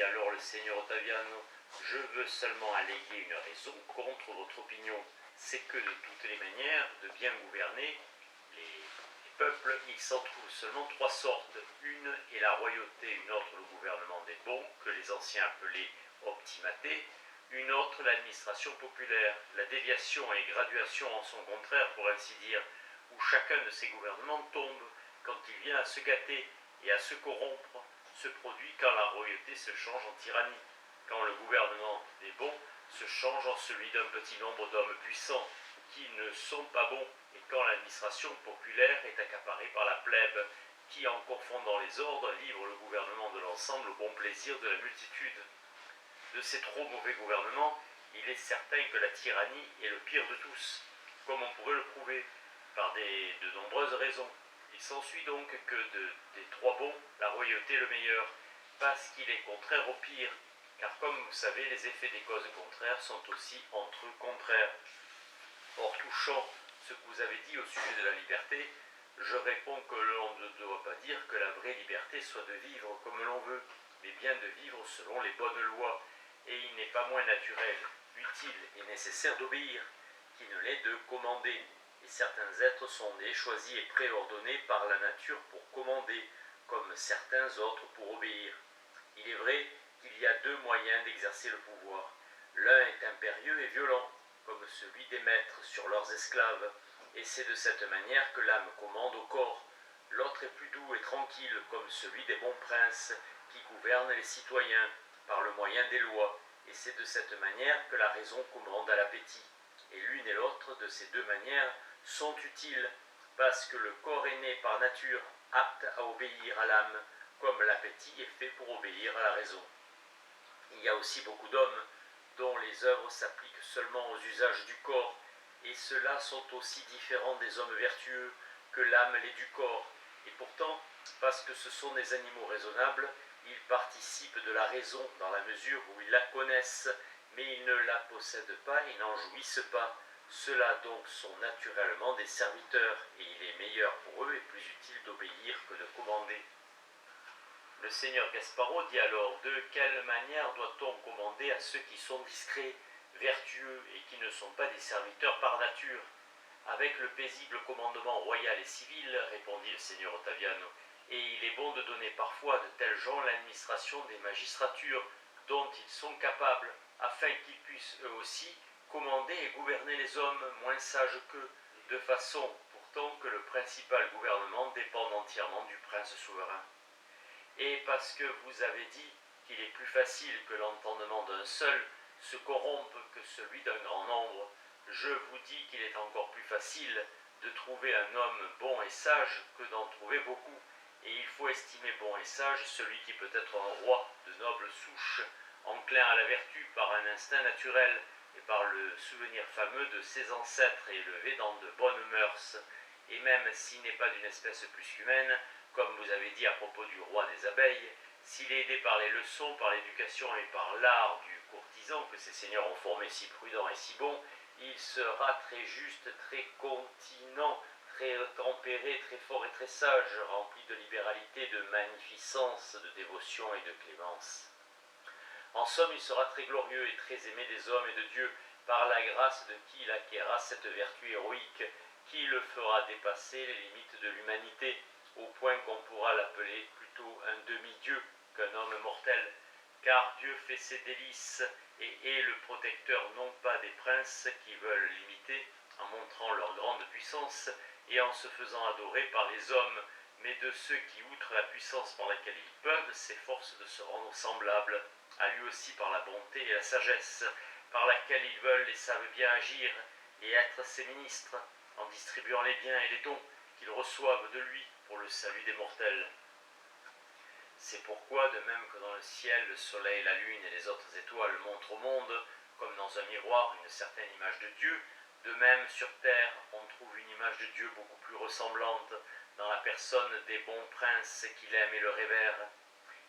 dit alors le Seigneur Ottaviano, je veux seulement alléguer une raison contre votre opinion. C'est que de toutes les manières de bien gouverner les peuples, il s'en trouve seulement trois sortes. Une est la royauté, une autre le gouvernement des bons, que les anciens appelaient optimaté, une autre l'administration populaire. La déviation et graduation en son contraire, pour ainsi dire, où chacun de ces gouvernements tombe quand il vient à se gâter et à se corrompre, se produit quand la royauté se change en tyrannie, quand le gouvernement des bons se change en celui d'un petit nombre d'hommes puissants qui ne sont pas bons, et quand l'administration populaire est accaparée par la plèbe, qui, en confondant les ordres, livre le gouvernement de l'ensemble au bon plaisir de la multitude. De ces trop mauvais gouvernements, il est certain que la tyrannie est le pire de tous, comme on pourrait le prouver par de nombreuses raisons. Il s'ensuit donc que des trois bons, la royauté est le meilleur, parce qu'il est contraire au pire, car comme vous savez, les effets des causes contraires sont aussi entre eux contraires. Or, touchant ce que vous avez dit au sujet de la liberté, je réponds que l'on ne doit pas dire que la vraie liberté soit de vivre comme l'on veut, mais bien de vivre selon les bonnes lois, et il n'est pas moins naturel, utile et nécessaire d'obéir, qu'il ne l'est de commander. Et certains êtres sont nés, choisis et préordonnés par la nature pour commander, comme certains autres pour obéir. Il est vrai qu'il y a deux moyens d'exercer le pouvoir. L'un est impérieux et violent, comme celui des maîtres sur leurs esclaves, et c'est de cette manière que l'âme commande au corps. L'autre est plus doux et tranquille, comme celui des bons princes, qui gouvernent les citoyens par le moyen des lois, et c'est de cette manière que la raison commande à l'appétit. Et l'une et l'autre de ces deux manières sont utiles, parce que le corps est né par nature apte à obéir à l'âme, comme l'appétit est fait pour obéir à la raison. Il y a aussi beaucoup d'hommes dont les œuvres s'appliquent seulement aux usages du corps, et ceux-là sont aussi différents des hommes vertueux que l'âme l'est du corps. Et pourtant, parce que ce sont des animaux raisonnables, ils participent de la raison dans la mesure où ils la connaissent, mais ils ne la possèdent pas et n'en jouissent pas. Ceux-là donc sont naturellement des serviteurs, et il est meilleur pour eux et plus utile d'obéir que de commander. Le seigneur Gasparo dit alors, de quelle manière doit-on commander à ceux qui sont discrets, vertueux et qui ne sont pas des serviteurs par nature? Avec le paisible commandement royal et civil, répondit le seigneur Ottaviano, et il est bon de donner parfois à de tels gens l'administration des magistratures dont ils sont capables, afin qu'ils puissent eux aussi commander et gouverner les hommes moins sages qu'eux, de façon pourtant que le principal gouvernement dépende entièrement du prince souverain. Et parce que vous avez dit qu'il est plus facile que l'entendement d'un seul se corrompe que celui d'un grand nombre, je vous dis qu'il est encore plus facile de trouver un homme bon et sage que d'en trouver beaucoup, et il faut estimer bon et sage celui qui peut être un roi de noble souche, enclin à la vertu par un instinct naturel et par le souvenir fameux de ses ancêtres élevés dans de bonnes mœurs, et même s'il n'est pas d'une espèce plus qu'humaine, comme vous avez dit à propos du roi des abeilles, s'il est aidé par les leçons, par l'éducation et par l'art du courtisan que ces seigneurs ont formé si prudent et si bon, il sera très juste, très continent, très tempéré, très fort et très sage, rempli de libéralité, de magnificence, de dévotion et de clémence. En somme, il sera très glorieux et très aimé des hommes et de Dieu, par la grâce de qui il acquérera cette vertu héroïque, qui le fera dépasser les limites de l'humanité, au point qu'on pourra l'appeler plutôt un demi-dieu qu'un homme mortel, car Dieu fait ses délices et est le protecteur non pas des princes qui veulent l'imiter en montrant leur grande puissance et en se faisant adorer par les hommes, mais de ceux qui, outre la puissance par laquelle ils peuvent, s'efforcent de se rendre semblables à lui aussi par la bonté et la sagesse, par laquelle ils veulent et savent bien agir et être ses ministres, en distribuant les biens et les dons qu'ils reçoivent de lui pour le salut des mortels. C'est pourquoi, de même que dans le ciel, le soleil, la lune et les autres étoiles montrent au monde, comme dans un miroir, une certaine image de Dieu, de même sur terre, on trouve une image de Dieu beaucoup plus ressemblante dans la personne des bons princes qu'il aime et le révère,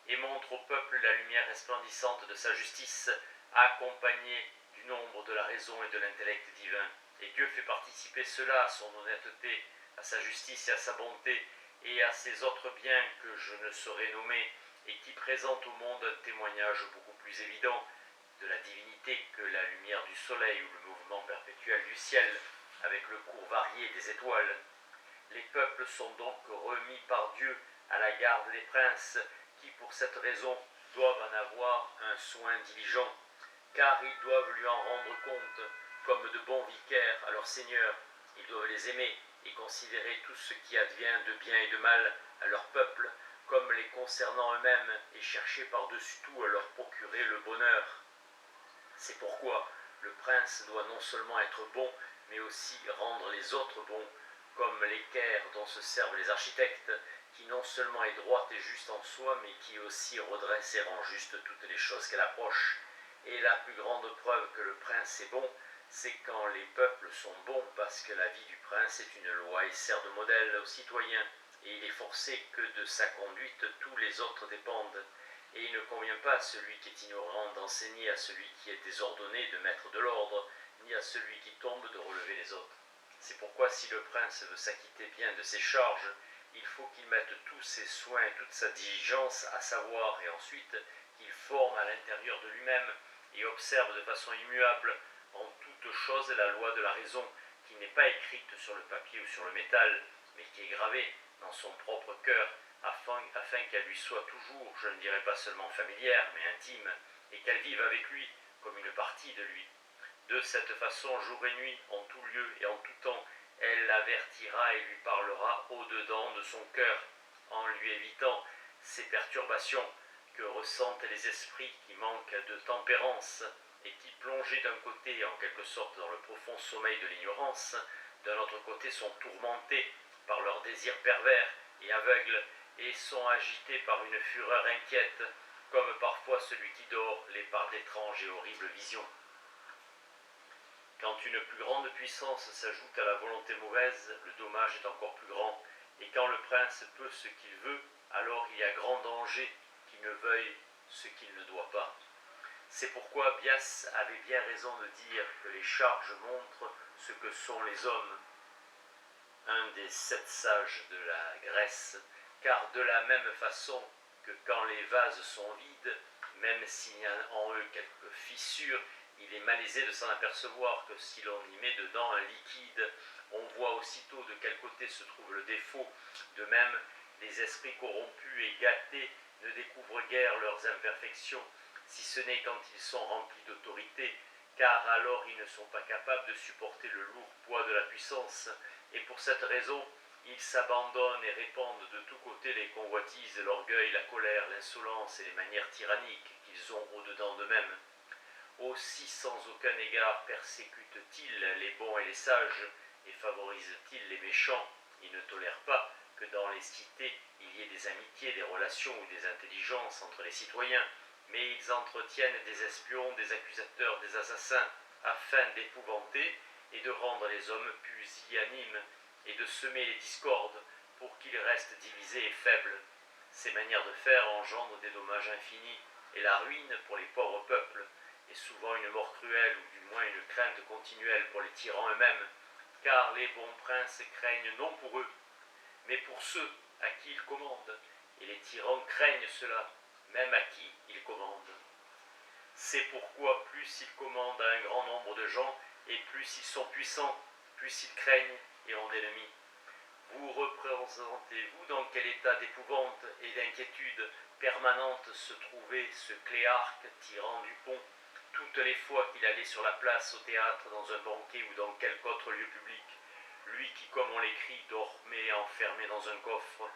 et montre au peuple la lumière resplendissante de sa justice, accompagnée du nombre de la raison et de l'intellect divin. Et Dieu fait participer cela à son honnêteté, à sa justice et à sa bonté, et à ces autres biens que je ne saurais nommer, et qui présente au monde un témoignage beaucoup plus évident de la divinité que la lumière du soleil ou le mouvement perpétuel du ciel, avec le cours varié des étoiles. Les peuples sont donc remis par Dieu à la garde des princes, qui pour cette raison doivent en avoir un soin diligent, car ils doivent lui en rendre compte, comme de bons vicaires à leur Seigneur. Ils doivent les aimer et considérer tout ce qui advient de bien et de mal à leur peuple, comme les concernant eux-mêmes, et chercher par-dessus tout à leur procurer le bonheur. C'est pourquoi le prince doit non seulement être bon, mais aussi rendre les autres bons, comme l'équerre dont se servent les architectes, qui non seulement est droite et juste en soi, mais qui aussi redresse et rend juste toutes les choses qu'elle approche. Et la plus grande preuve que le prince est bon, c'est quand les peuples sont bons, parce que la vie du prince est une loi et sert de modèle aux citoyens, et il est forcé que de sa conduite tous les autres dépendent. Et il ne convient pas à celui qui est ignorant d'enseigner à celui qui est désordonné de mettre de l'ordre, ni à celui qui tombe de relever les autres. C'est pourquoi si le prince veut s'acquitter bien de ses charges, il faut qu'il mette tous ses soins et toute sa diligence à savoir, et ensuite qu'il forme à l'intérieur de lui-même et observe de façon immuable en toute chose la loi de la raison, qui n'est pas écrite sur le papier ou sur le métal, mais qui est gravée dans son propre cœur, afin qu'elle lui soit toujours, je ne dirais pas seulement familière, mais intime, et qu'elle vive avec lui comme une partie de lui. De cette façon, jour et nuit, en tout lieu et en tout temps, elle l'avertira et lui parlera au-dedans de son cœur, en lui évitant ces perturbations que ressentent les esprits qui manquent de tempérance et qui, plongés d'un côté en quelque sorte dans le profond sommeil de l'ignorance, d'un autre côté sont tourmentés par leurs désirs pervers et aveugles et sont agités par une fureur inquiète, comme parfois celui qui dort les par d'étranges et horribles visions. Quand une plus grande puissance s'ajoute à la volonté mauvaise, le dommage est encore plus grand, et quand le prince peut ce qu'il veut, alors il y a grand danger qu'il ne veuille ce qu'il ne doit pas. C'est pourquoi Bias avait bien raison de dire que les charges montrent ce que sont les hommes, un des 7 sages de la Grèce, car de la même façon que quand les vases sont vides, même s'il y a en eux quelques fissures, il est malaisé de s'en apercevoir que si l'on y met dedans un liquide, on voit aussitôt de quel côté se trouve le défaut. De même, les esprits corrompus et gâtés ne découvrent guère leurs imperfections, si ce n'est quand ils sont remplis d'autorité, car alors ils ne sont pas capables de supporter le lourd poids de la puissance, et pour cette raison, ils s'abandonnent et répandent de tous côtés les convoitises, l'orgueil, la colère, l'insolence et les manières tyranniques qu'ils ont au-dedans d'eux-mêmes. Aussi sans aucun égard persécutent-ils les bons et les sages, et favorisent-ils les méchants. Ils ne tolèrent pas que dans les cités il y ait des amitiés, des relations ou des intelligences entre les citoyens, mais ils entretiennent des espions, des accusateurs, des assassins, afin d'épouvanter et de rendre les hommes pusillanimes, et de semer les discordes pour qu'ils restent divisés et faibles. Ces manières de faire engendrent des dommages infinis et la ruine pour les pauvres peuples, et souvent une mort cruelle ou du moins une crainte continuelle pour les tyrans eux-mêmes, car les bons princes craignent non pour eux, mais pour ceux à qui ils commandent, et les tyrans craignent cela, même à qui ils commandent. C'est pourquoi plus ils commandent à un grand nombre de gens, et plus ils sont puissants, plus ils craignent et ont d'ennemis. Vous représentez-vous dans quel état d'épouvante et d'inquiétude permanente se trouvait ce Cléarque, tyran du pont, toutes les fois qu'il allait sur la place, au théâtre, dans un banquet ou dans quelque autre lieu public, lui qui, comme on l'écrit, dormait enfermé dans un coffre,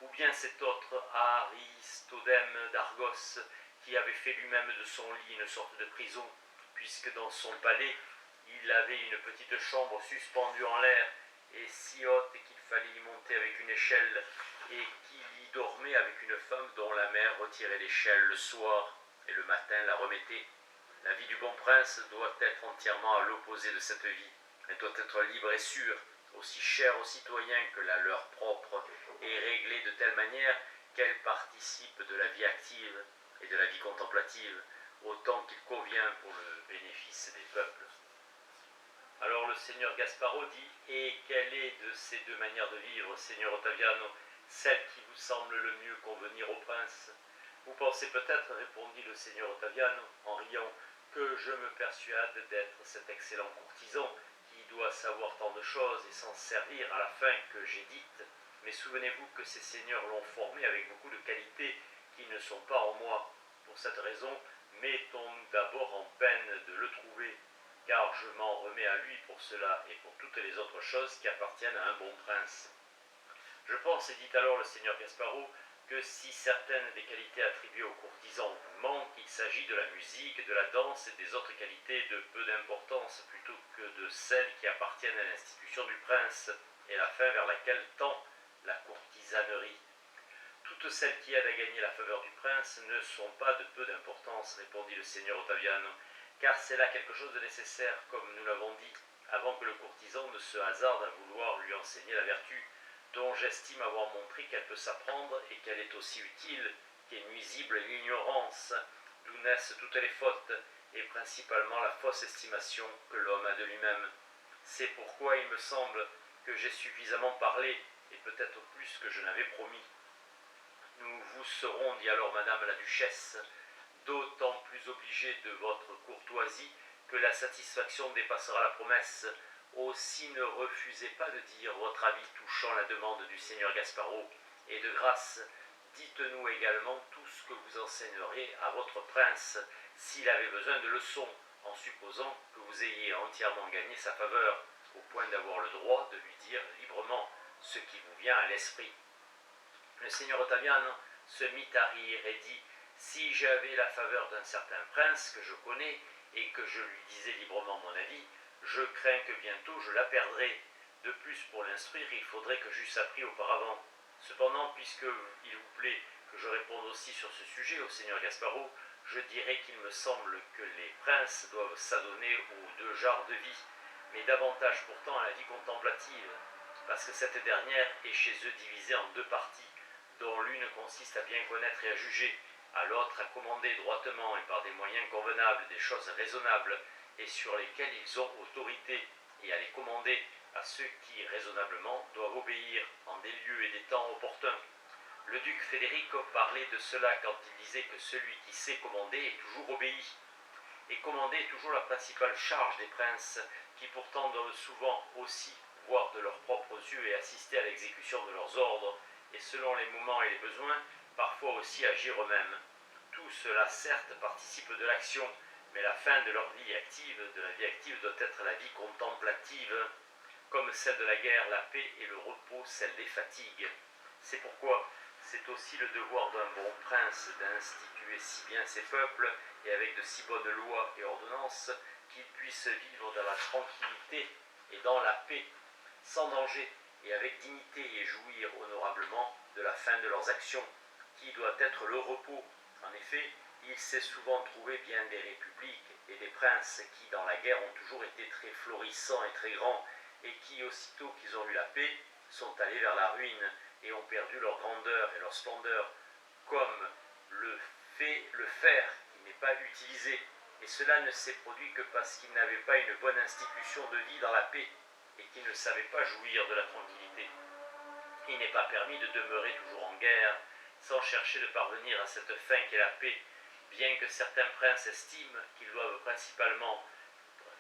ou bien cet autre Aristodème d'Argos, qui avait fait lui-même de son lit une sorte de prison, puisque dans son palais, il avait une petite chambre suspendue en l'air, et si haute qu'il fallait y monter avec une échelle, et qu'il y dormait avec une femme dont la mère retirait l'échelle le soir, et le matin la remettait. La vie du bon prince doit être entièrement à l'opposé de cette vie. Elle doit être libre et sûre, aussi chère aux citoyens que la leur propre, et réglée de telle manière qu'elle participe de la vie active et de la vie contemplative, autant qu'il convient pour le bénéfice des peuples. Alors le seigneur Gasparo dit « Et quelle est de ces deux manières de vivre, seigneur Ottaviano, celle qui vous semble le mieux convenir au prince ?» Vous pensez peut-être, répondit le seigneur Ottaviano en riant, que je me persuade d'être cet excellent courtisan qui doit savoir tant de choses et s'en servir à la fin que j'ai dite. Mais souvenez-vous que ces seigneurs l'ont formé avec beaucoup de qualités qui ne sont pas en moi. Pour cette raison, mettons-nous d'abord en peine de le trouver, car je m'en remets à lui pour cela et pour toutes les autres choses qui appartiennent à un bon prince. Je pense, dit alors le seigneur Gasparo, que si certaines des qualités attribuées aux courtisans vous manquent, il s'agit de la musique, de la danse et des autres qualités de peu d'importance plutôt que de celles qui appartiennent à l'institution du prince et la fin vers laquelle tend la courtisanerie. Toutes celles qui aident à gagner la faveur du prince ne sont pas de peu d'importance, répondit le seigneur Ottaviano, car c'est là quelque chose de nécessaire, comme nous l'avons dit, avant que le courtisan ne se hasarde à vouloir lui enseigner la vertu, dont j'estime avoir montré qu'elle peut s'apprendre et qu'elle est aussi utile qu'est nuisible l'ignorance, d'où naissent toutes les fautes, et principalement la fausse estimation que l'homme a de lui-même. C'est pourquoi il me semble que j'ai suffisamment parlé, et peut-être plus que je n'avais promis. Nous vous serons, dit alors madame la duchesse, d'autant plus obligés de votre courtoisie que la satisfaction dépassera la promesse. Aussi ne refusez pas de dire votre avis touchant la demande du seigneur Gasparo, et de grâce, dites-nous également tout ce que vous enseignerez à votre prince, s'il avait besoin de leçons, en supposant que vous ayez entièrement gagné sa faveur, au point d'avoir le droit de lui dire librement ce qui vous vient à l'esprit. Le seigneur Ottaviano se mit à rire et dit « Si j'avais la faveur d'un certain prince que je connais et que je lui disais librement mon avis, je crains que bientôt je la perdrai. De plus, pour l'instruire, il faudrait que j'eusse appris auparavant. Cependant, puisqu'il vous plaît que je réponde aussi sur ce sujet au seigneur Gasparo, je dirais qu'il me semble que les princes doivent s'adonner aux deux genres de vie, mais davantage pourtant à la vie contemplative, parce que cette dernière est chez eux divisée en deux parties, dont l'une consiste à bien connaître et à juger, à l'autre à commander droitement et par des moyens convenables des choses raisonnables et sur lesquelles ils ont autorité, et à les commander à ceux qui, raisonnablement, doivent obéir en des lieux et des temps opportuns. Le duc Federico parlait de cela quand il disait que celui qui sait commander est toujours obéi. Et commander est toujours la principale charge des princes, qui pourtant doivent souvent aussi voir de leurs propres yeux et assister à l'exécution de leurs ordres, et selon les moments et les besoins, parfois aussi agir eux-mêmes. Tout cela, certes, participe de l'action, mais la fin de leur vie active, de la vie active, doit être la vie contemplative, comme celle de la guerre, la paix et le repos, celle des fatigues. C'est pourquoi c'est aussi le devoir d'un bon prince d'instituer si bien ses peuples, et avec de si bonnes lois et ordonnances, qu'ils puissent vivre dans la tranquillité et dans la paix, sans danger, et avec dignité, et jouir honorablement de la fin de leurs actions, qui doit être le repos. En effet, il s'est souvent trouvé bien des républiques et des princes qui, dans la guerre, ont toujours été très florissants et très grands, et qui, aussitôt qu'ils ont eu la paix, sont allés vers la ruine et ont perdu leur grandeur et leur splendeur, comme le fait le fer qui n'est pas utilisé. Et cela ne s'est produit que parce qu'ils n'avaient pas une bonne institution de vie dans la paix, et qu'ils ne savaient pas jouir de la tranquillité. Il n'est pas permis de demeurer toujours en guerre, sans chercher de parvenir à cette fin qu'est la paix, bien que certains princes estiment qu'ils doivent principalement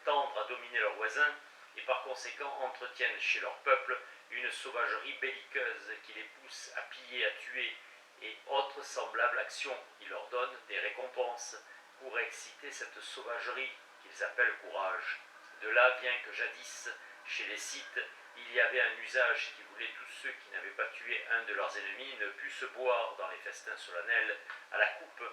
tendre à dominer leurs voisins, et par conséquent entretiennent chez leur peuple une sauvagerie belliqueuse qui les pousse à piller, à tuer, et autres semblables actions. Ils leur donnent des récompenses pour exciter cette sauvagerie qu'ils appellent courage. De là vient que jadis, chez les Scythes, il y avait un usage qui voulait tous ceux qui n'avaient pas tué un de leurs ennemis ne puissent boire dans les festins solennels à la coupe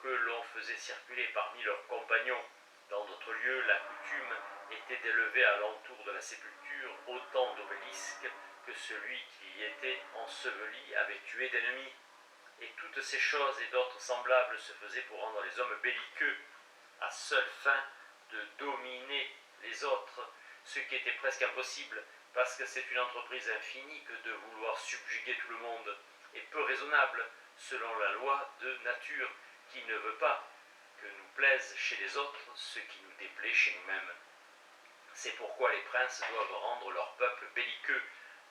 que l'on faisait circuler parmi leurs compagnons. Dans d'autres lieux, la coutume était d'élever à l'entour de la sépulture autant d'obélisques que celui qui y était enseveli avait tué d'ennemis. Et toutes ces choses et d'autres semblables se faisaient pour rendre les hommes belliqueux, à seule fin de dominer les autres, ce qui était presque impossible, parce que c'est une entreprise infinie que de vouloir subjuguer tout le monde, et peu raisonnable, selon la loi de nature, qui ne veut pas que nous plaise chez les autres ce qui nous déplaît chez nous-mêmes. C'est pourquoi les princes doivent rendre leur peuple belliqueux,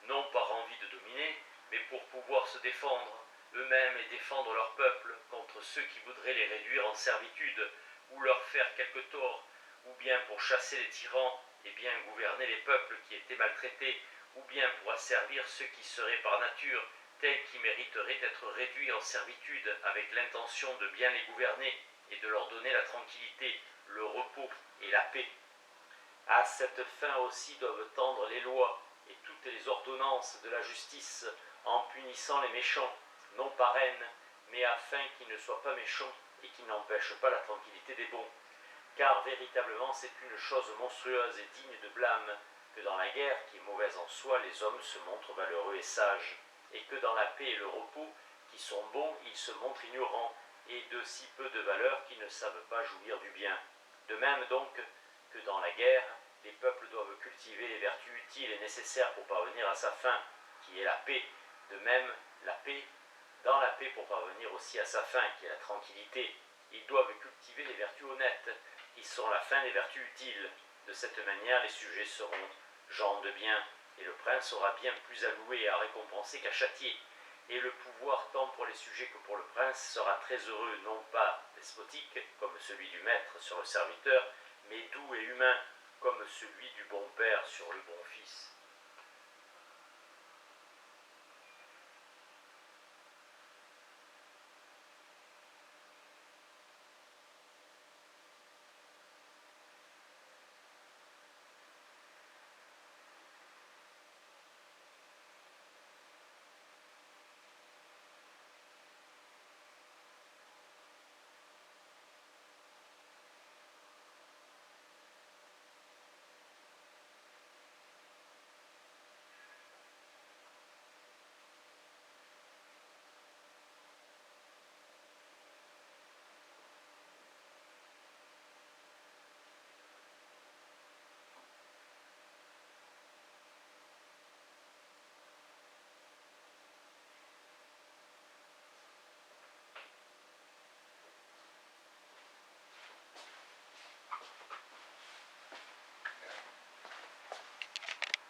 non par envie de dominer, mais pour pouvoir se défendre, eux-mêmes et défendre leur peuple contre ceux qui voudraient les réduire en servitude ou leur faire quelque tort, ou bien pour chasser les tyrans et bien gouverner les peuples qui étaient maltraités, ou bien pour asservir ceux qui seraient par nature tels qui mériteraient d'être réduits en servitude avec l'intention de bien les gouverner et de leur donner la tranquillité, le repos et la paix. À cette fin aussi doivent tendre les lois et toutes les ordonnances de la justice en punissant les méchants, non par haine, mais afin qu'ils ne soient pas méchants et qu'ils n'empêchent pas la tranquillité des bons. Car véritablement c'est une chose monstrueuse et digne de blâme que dans la guerre, qui est mauvaise en soi, les hommes se montrent valeureux et sages, et que dans la paix et le repos, qui sont bons, ils se montrent ignorants, et de si peu de valeur qu'ils ne savent pas jouir du bien. De même donc que dans la guerre, les peuples doivent cultiver les vertus utiles et nécessaires pour parvenir à sa fin, qui est la paix. De même, la paix, dans la paix pour parvenir aussi à sa fin, qui est la tranquillité, ils doivent cultiver les vertus honnêtes, qui sont la fin des vertus utiles. De cette manière, les sujets seront gens de bien, et le prince aura bien plus à louer et à récompenser qu'à châtier. Et le pouvoir, tant pour les sujets que pour le prince, sera très heureux, non pas despotique, comme celui du maître sur le serviteur, mais doux et humain, comme celui du bon père sur le bon fils.